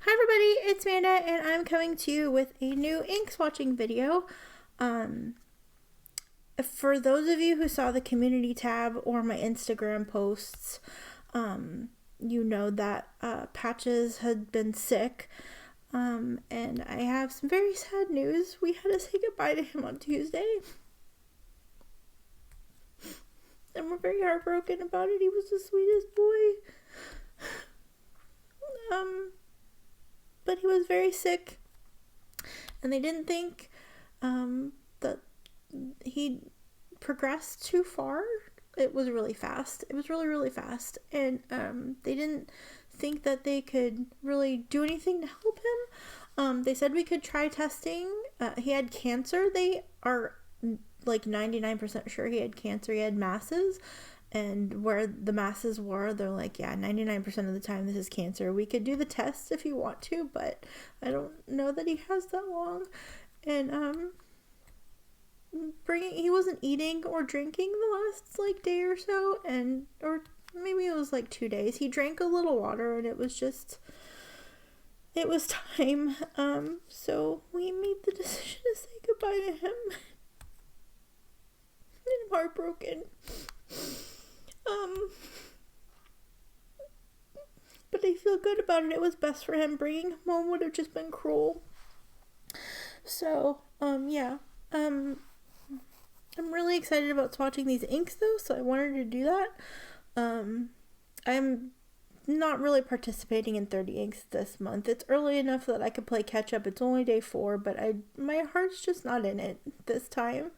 Hi everybody, it's Amanda and I'm coming to you with a new ink swatching video. For those of you who saw the community tab or my Instagram posts, you know that Patches had been sick, and I have some very sad news. We had to say goodbye to him on Tuesday, and we're very heartbroken about it. He was the sweetest boy. But he was very sick, and they didn't think that he progressed too far. It was really fast. It was really fast, and they didn't think that they could really do anything to help him. They said we could try testing. He had cancer. They are like 99% sure he had cancer. He had masses. And where the masses were, they're like, yeah, 99% of the time this is cancer. We could do the test if you want to, but I don't know that he has that long. And he wasn't eating or drinking the last like day or so, or maybe it was like 2 days. He drank a little water, and it was time. So we made the decision to say goodbye to him. I'm heartbroken. But I feel good about it. It was best for him. Bringing him home would have just been cruel. So, yeah. I'm really excited about swatching these inks though, so I wanted to do that. I'm not really participating in 30 inks this month. It's early enough that I could play catch up. It's only day 4, but my heart's just not in it this time.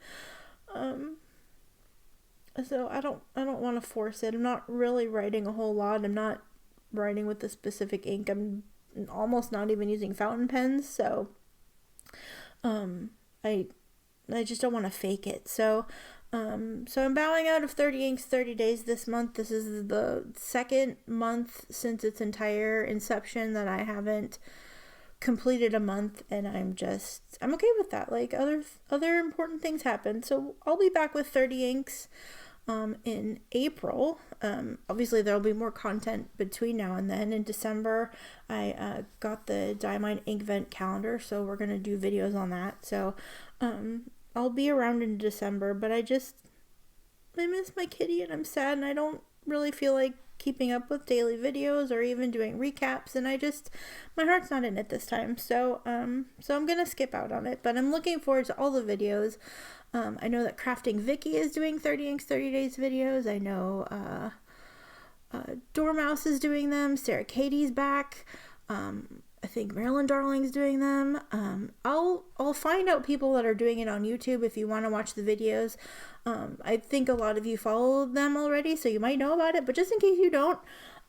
So I don't want to force it. I'm not really writing a whole lot. I'm not writing with a specific ink. I'm almost not even using fountain pens. So, I just don't want to fake it. So I'm bowing out of 30 inks, 30 days this month. This is the second month since its entire inception that I haven't completed a month, and I'm okay with that. Like other important things happen. So I'll be back with 30 inks in April. Obviously there'll be more content between now and then. In December, I got the Diamine Inkvent Calendar, so we're gonna do videos on that. So I'll be around in December, but I miss my kitty, and I'm sad, and I don't really feel like keeping up with daily videos or even doing recaps, and my heart's not in it this time. So I'm gonna skip out on it, but I'm looking forward to all the videos. I know that Crafting Vicky is doing 30 inks 30 days videos. I know Dormouse is doing them. Sarah Katie's back. I think Marilyn Darling's doing them. I'll find out people that are doing it on YouTube if you want to watch the videos. I think a lot of you follow them already, so you might know about it, but just in case you don't,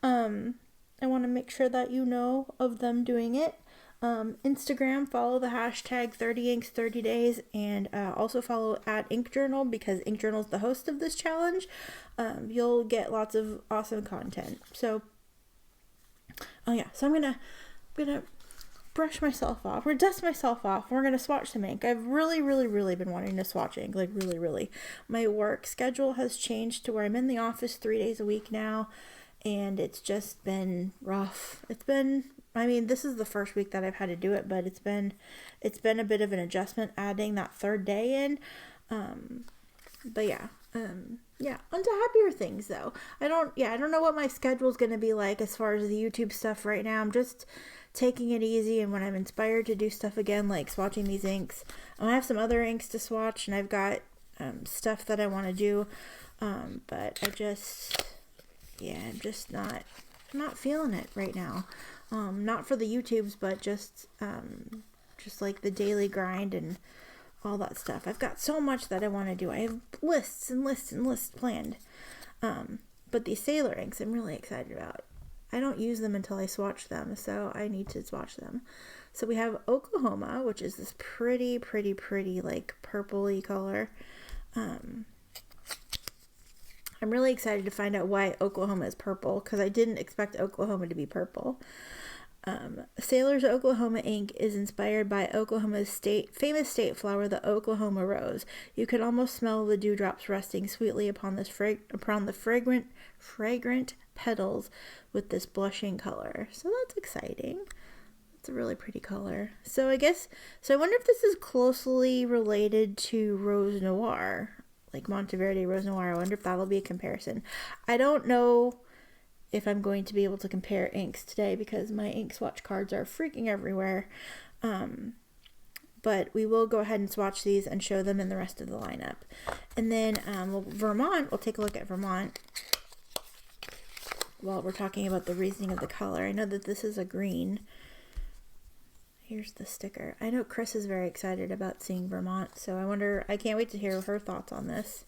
I want to make sure that you know of them doing it. Instagram, follow the hashtag 30 inks 30 days, and also follow at Ink Journal, because Ink Journal is the host of this challenge. You'll get lots of awesome content. So I'm gonna brush myself off, or dust myself off. We're gonna swatch some ink. I've really been wanting to swatch ink, like really. My work schedule has changed to where I'm in the office 3 days a week now, and it's just been rough. This is the first week that I've had to do it, but it's been a bit of an adjustment adding that third day in. But yeah. Onto happier things though. I don't know what my schedule's gonna be like as far as the YouTube stuff right now. I'm just taking it easy, and when I'm inspired to do stuff again, like swatching these inks, I have some other inks to swatch, and I've got stuff that I want to do, but I'm just not feeling it right now. Not for the YouTubes, but just like the daily grind and all that stuff. I've got so much that I want to do. I have lists and lists and lists planned. But these Sailor inks I'm really excited about. I don't use them until I swatch them, so I need to swatch them. So we have Oklahoma, which is this pretty like purpley color. I'm really excited to find out why Oklahoma is purple, because I didn't expect Oklahoma to be purple. Sailor's Oklahoma ink is inspired by Oklahoma's famous state flower, the Oklahoma rose. You can almost smell the dewdrops resting sweetly upon the fragrant petals with this blushing color. So that's exciting. It's a really pretty color. So I wonder if this is closely related to Rose Noir, like Monteverde Rose Noir. I wonder if that'll be a comparison. I don't know if I'm going to be able to compare inks today because my ink swatch cards are freaking everywhere. But we will go ahead and swatch these and show them in the rest of the lineup. And then Vermont, we'll take a look at Vermont while we're talking about the reasoning of the color. I know that this is a green. Here's the sticker. I know Chris is very excited about seeing Vermont, so I can't wait to hear her thoughts on this.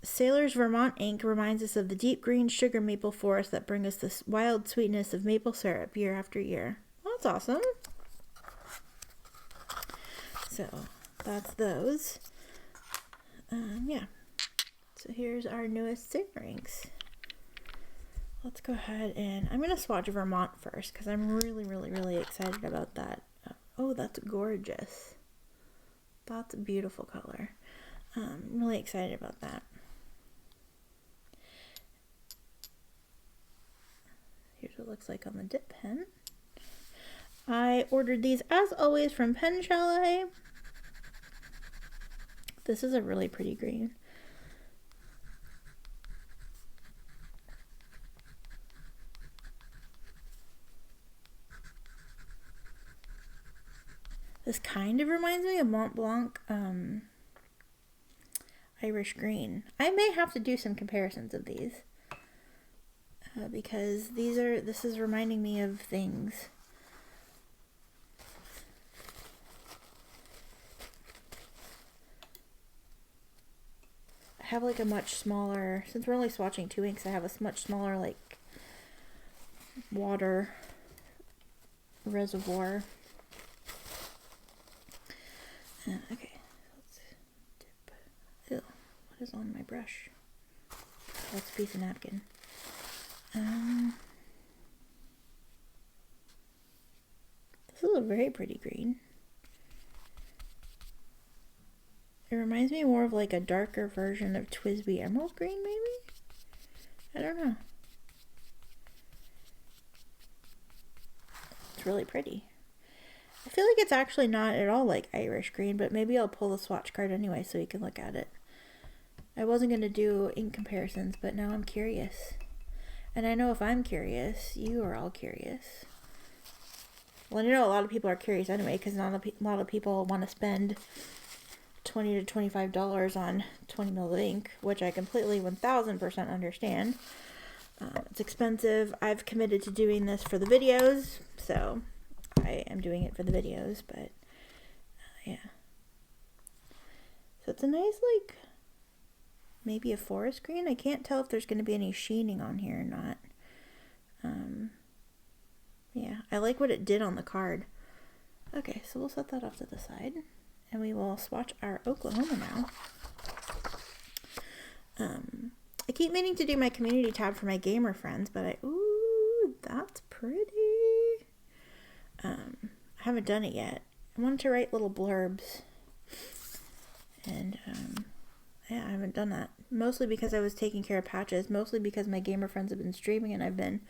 Sailor's Vermont ink reminds us of the deep green sugar maple forest that bring us this wild sweetness of maple syrup year after year. Well, that's awesome. So that's those. Yeah. So here's our newest Sailor inks. Let's go ahead and I'm going to swatch Vermont first because I'm really, really, really excited about that. Oh, that's gorgeous. That's a beautiful color. I'm really excited about that. Here's what it looks like on the dip pen. I ordered these, as always, from Pen Chalet. This is a really pretty green. This kind of reminds me of Mont Blanc Irish Green. I may have to do some comparisons of these because this is reminding me of things. I have like a much smaller, since we're only swatching 2 inks, I have a much smaller like water reservoir. Okay, let's dip. Ew, what is on my brush? That's a piece of napkin. This is a very pretty green. It reminds me more of like a darker version of Twisby Emerald Green, maybe? I don't know. It's really pretty. I feel like it's actually not at all like Irish Green, but maybe I'll pull the swatch card anyway so you can look at it. I wasn't going to do ink comparisons, but now I'm curious. And I know if I'm curious, you are all curious. Well, you know a lot of people are curious anyway, because not a lot of people want to spend $20 to $25 on 20 ml of ink, which I completely 1000% understand. It's expensive. I've committed to doing this for the videos, so I am doing it for the videos, but yeah. So it's a nice, like, maybe a forest green. I can't tell if there's going to be any sheening on here or not. Yeah, I like what it did on the card. Okay, so we'll set that off to the side, and we will swatch our Oklahoma now. I keep meaning to do my community tab for my gamer friends, but ooh, that's pretty. I haven't done it yet. I wanted to write little blurbs, and yeah, I haven't done that. Mostly because I was taking care of patches, mostly because my gamer friends have been streaming and I've been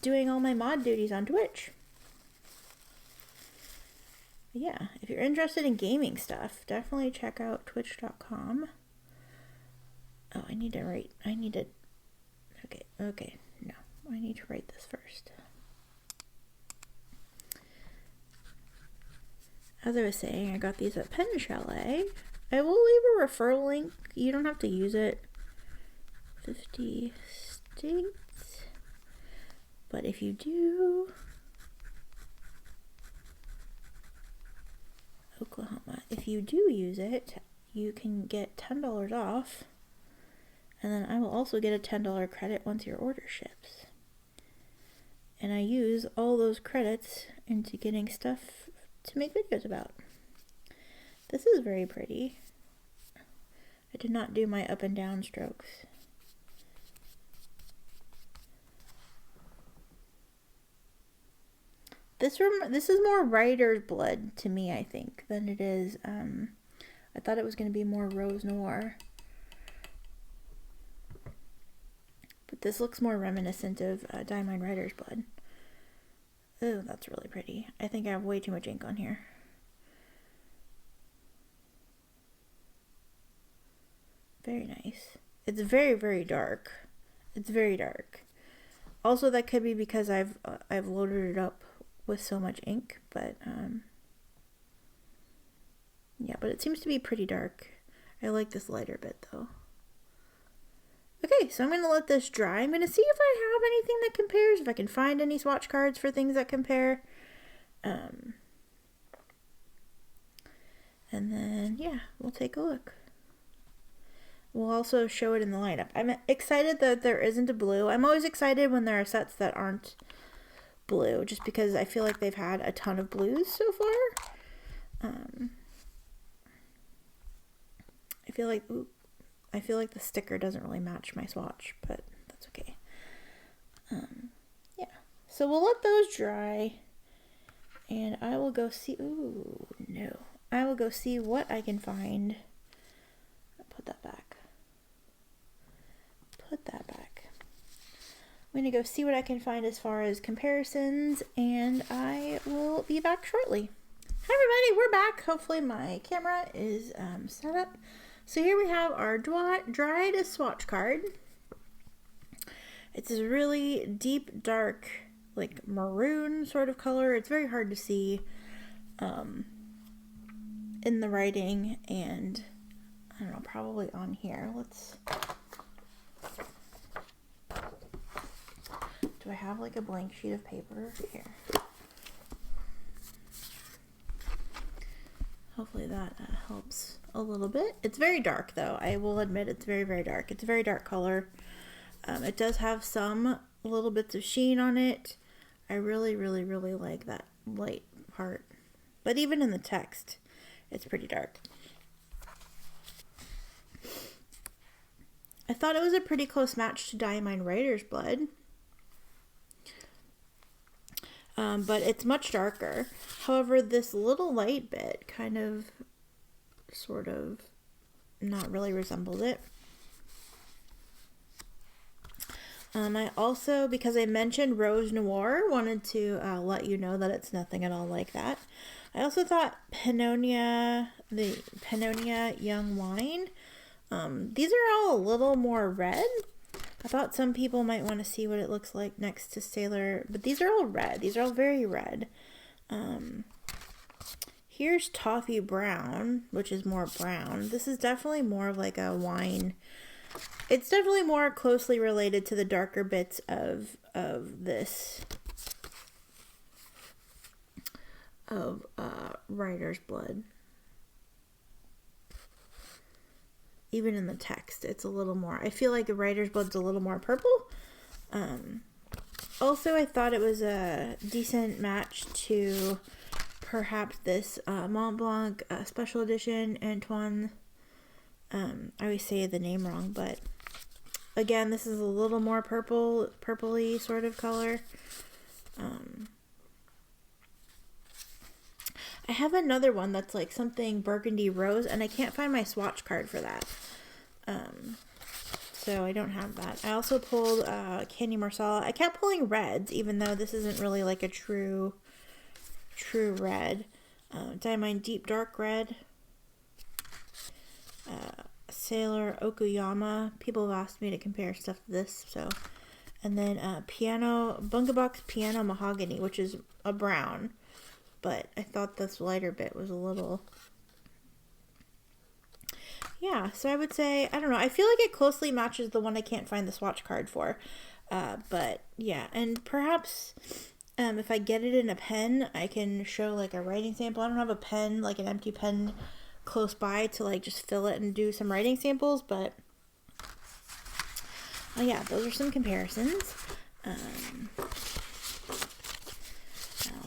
doing all my mod duties on Twitch. But yeah, if you're interested in gaming stuff, definitely check out twitch.com. Oh, I need to, okay, no, I need to write this first. As I was saying, I got these at Pen Chalet. I will leave a referral link. You don't have to use it. 50 states. But if you do, Oklahoma. If you do use it, you can get $10 off. And then I will also get a $10 credit once your order ships. And I use all those credits into getting stuff to make videos about. This is very pretty. I did not do my up and down strokes. This is more writer's blood to me, I think, than it is. I thought it was going to be more Rose Noir. But this looks more reminiscent of Diamine Writer's Blood. Oh, that's really pretty. I think I have way too much ink on here. Very nice. It's very, very dark. It's very dark. Also, that could be because I've loaded it up with so much ink, but yeah, but it seems to be pretty dark. I like this lighter bit though. Okay, so I'm going to let this dry. I'm going to see if I have anything that compares, if I can find any swatch cards for things that compare. And then, yeah, we'll take a look. We'll also show it in the lineup. I'm excited that there isn't a blue. I'm always excited when there are sets that aren't blue, just because I feel like they've had a ton of blues so far. I feel like the sticker doesn't really match my swatch, but that's okay. Yeah. So we'll let those dry, and I will go see. Ooh, no. I will go see what I can find. I'll put that back. Put that back. I'm going to go see what I can find as far as comparisons, and I will be back shortly. Hi everybody, we're back. Hopefully my camera is set up. So here we have our dried swatch card. It's a really deep, dark, like maroon sort of color. It's very hard to see in the writing, and I don't know, probably on here. Do I have like a blank sheet of paper here? Hopefully that helps a little bit. It's very dark though. I will admit it's very, very dark. It's a very dark color. It does have some little bits of sheen on it. I really, really, really like that light part. But even in the text, it's pretty dark. I thought it was a pretty close match to Diamine Writer's Blood. But it's much darker. However, this little light bit kind of, sort of, not really resembled it. I also, because I mentioned Rose Noir, wanted to let you know that it's nothing at all like that. I also thought the Pannonia Young Wine, these are all a little more red. I thought some people might want to see what it looks like next to Sailor, but these are all red. These are all very red. Here's Toffee Brown, which is more brown. This is definitely more of like a wine. It's definitely more closely related to the darker bits of this, of Writer's Blood. Even in the text, it's a little more, I feel like the Writer's Blood's a little more purple. Also, I thought it was a decent match to perhaps this Mont Blanc Special Edition Antoine. I always say the name wrong, but again, this is a little more purpley sort of color. I have another one that's like something burgundy rose, and I can't find my swatch card for that. So I don't have that. I also pulled Candy Marsala. I kept pulling reds, even though this isn't really like a true red. Diamine Deep Dark Red. Sailor Okuyama. People have asked me to compare stuff to this, so. And then Bunga Box Piano Mahogany, which is a brown. But I thought this lighter bit was a little... Yeah, so I would say, I don't know, I feel like it closely matches the one I can't find the swatch card for. But yeah, and perhaps if I get it in a pen, I can show like a writing sample. I don't have a pen, like an empty pen close by to like just fill it and do some writing samples, but yeah, those are some comparisons. I'll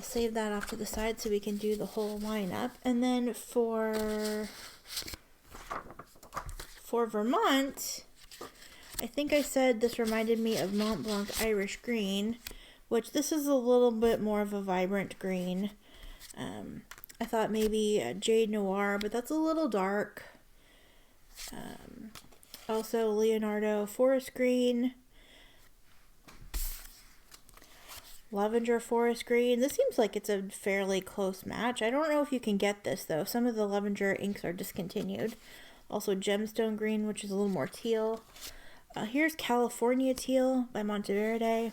save that off to the side so we can do the whole lineup. And then for Vermont, I think I said this reminded me of Mont Blanc Irish Green, which this is a little bit more of a vibrant green. I thought maybe Jade Noir, but that's a little dark. Also Leonardo Forest Green. lavender forest green. This seems like it's a fairly close match. I don't know if you can get this though. Some of the lavender inks are discontinued. Also gemstone green, which is a little more teal. Here's California teal by Monteverde.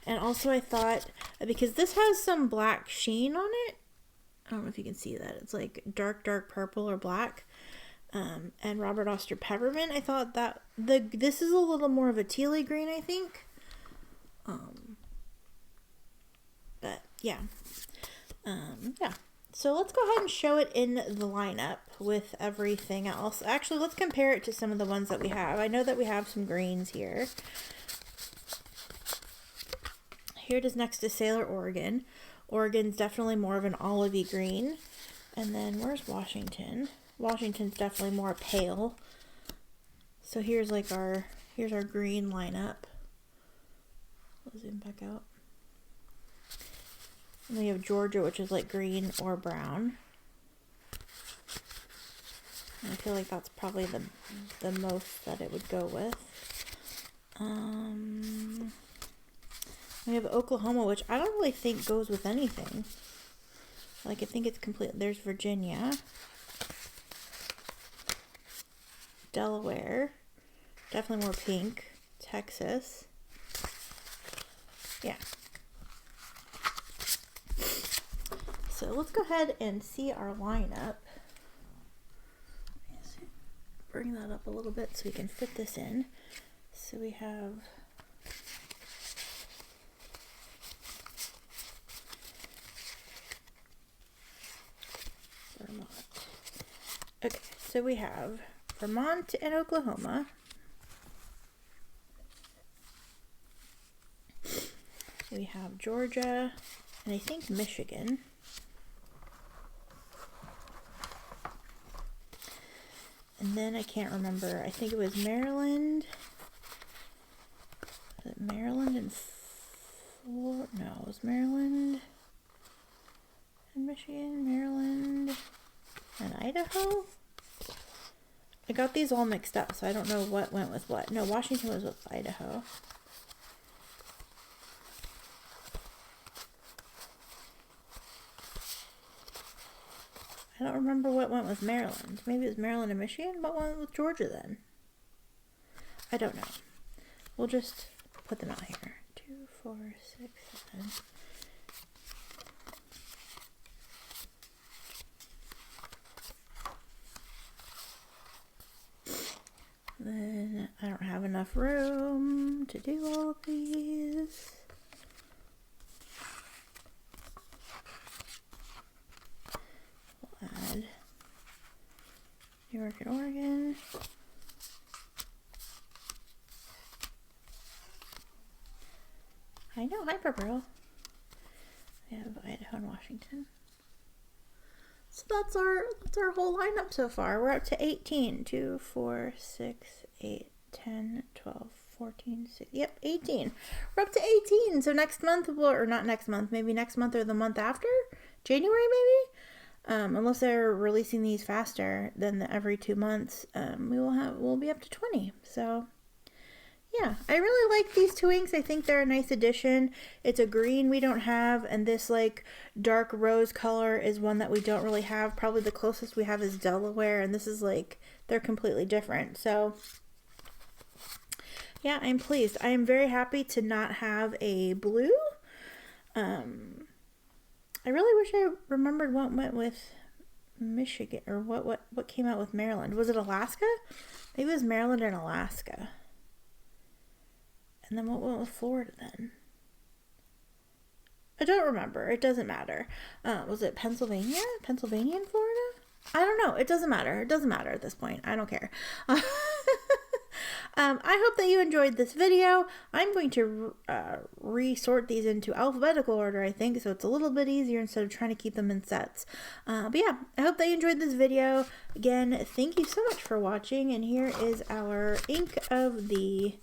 And also I thought, because this has some black sheen on it. I don't know if you can see that. It's like dark purple or black. And Robert Oster Peppermint. I thought that this is a little more of a tealy green, I think. But yeah. Yeah. So let's go ahead and show it in the lineup with everything else. Actually, let's compare it to some of the ones that we have. I know that we have some greens here. Here it is next to Sailor Oregon. Oregon's definitely more of an olivey green. And then where's Washington? Washington's definitely more pale. So here's like here's our green lineup. Let's zoom back out. And then you have Georgia, which is like green or brown. And I feel like that's probably the most that it would go with. We have Oklahoma, which I don't really think goes with anything. Like, I think it's complete. There's Virginia. Delaware. Definitely more pink. Texas. Yeah. So let's go ahead and see our lineup. Bring that up a little bit so we can fit this in. So we have Vermont. Okay, so we have Vermont and Oklahoma. We have Georgia and I think Michigan. And then I can't remember. I think it was Maryland. Was it Maryland and Florida? No, it was Maryland and Michigan, Maryland and Idaho. I got these all mixed up, so I don't know what went with what. No, Washington was with Idaho. I don't remember what went with Maryland. Maybe it was Maryland and Michigan? What went with Georgia then? I don't know. We'll just put them out here. 2, 4, 6, 7. Then I don't have enough room to do all of these. New York and Oregon. I know, Hyperboro. We have Idaho and Washington. So that's our whole lineup so far. We're up to 18. 2, 4, 6, 8, 10, 12, 14, 16. Yep, 18. We're up to 18. So next month, or not next month, maybe next month or the month after? January maybe? Unless they're releasing these faster than every 2 months, we'll be up to 20. So yeah, I really like these 2 inks. I think they're a nice addition. It's a green we don't have, and this like dark rose color is one that we don't really have. Probably the closest we have is Delaware, and this is like, they're completely different. So yeah, I'm pleased. I am very happy to not have a blue. I really wish I remembered what went with Michigan, or what came out with Maryland. Was it Alaska? Maybe it was Maryland and Alaska. And then what went with Florida then? I don't remember. It doesn't matter. Was it Pennsylvania? Pennsylvania and Florida? I don't know. It doesn't matter. It doesn't matter at this point. I don't care. I hope that you enjoyed this video. I'm going to resort these into alphabetical order, I think, so it's a little bit easier instead of trying to keep them in sets. But yeah, I hope that you enjoyed this video. Again, thank you so much for watching, and here is our ink of the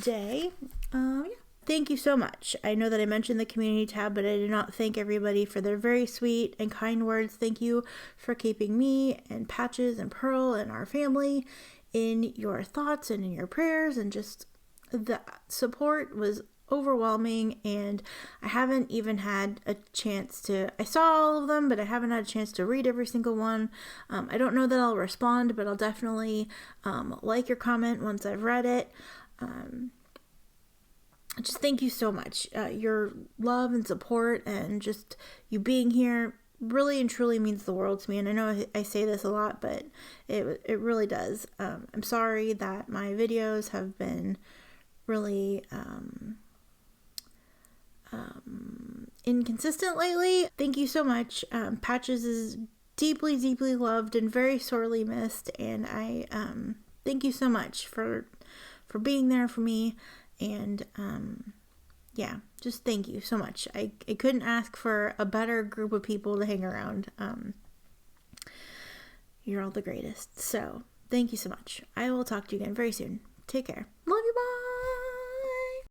day. Yeah. Thank you so much. I know that I mentioned the community tab, but I did not thank everybody for their very sweet and kind words. Thank you for keeping me and Patches and Pearl and our family in your thoughts and in your prayers, and just the support was overwhelming, and I haven't even had a chance to, I saw all of them, but I haven't had a chance to read every single one. I don't know that I'll respond, but I'll definitely like your comment once I've read it. Just thank you so much. Your love and support and just you being here really and truly means the world to me. And I know I say this a lot, but it really does. I'm sorry that my videos have been really inconsistent lately. Thank you so much. Patches is deeply, deeply loved and very sorely missed. And I thank you so much for being there for me. And yeah, just thank you so much. I couldn't ask for a better group of people to hang around. You're all the greatest. So thank you so much. I will talk to you again very soon. Take care. Love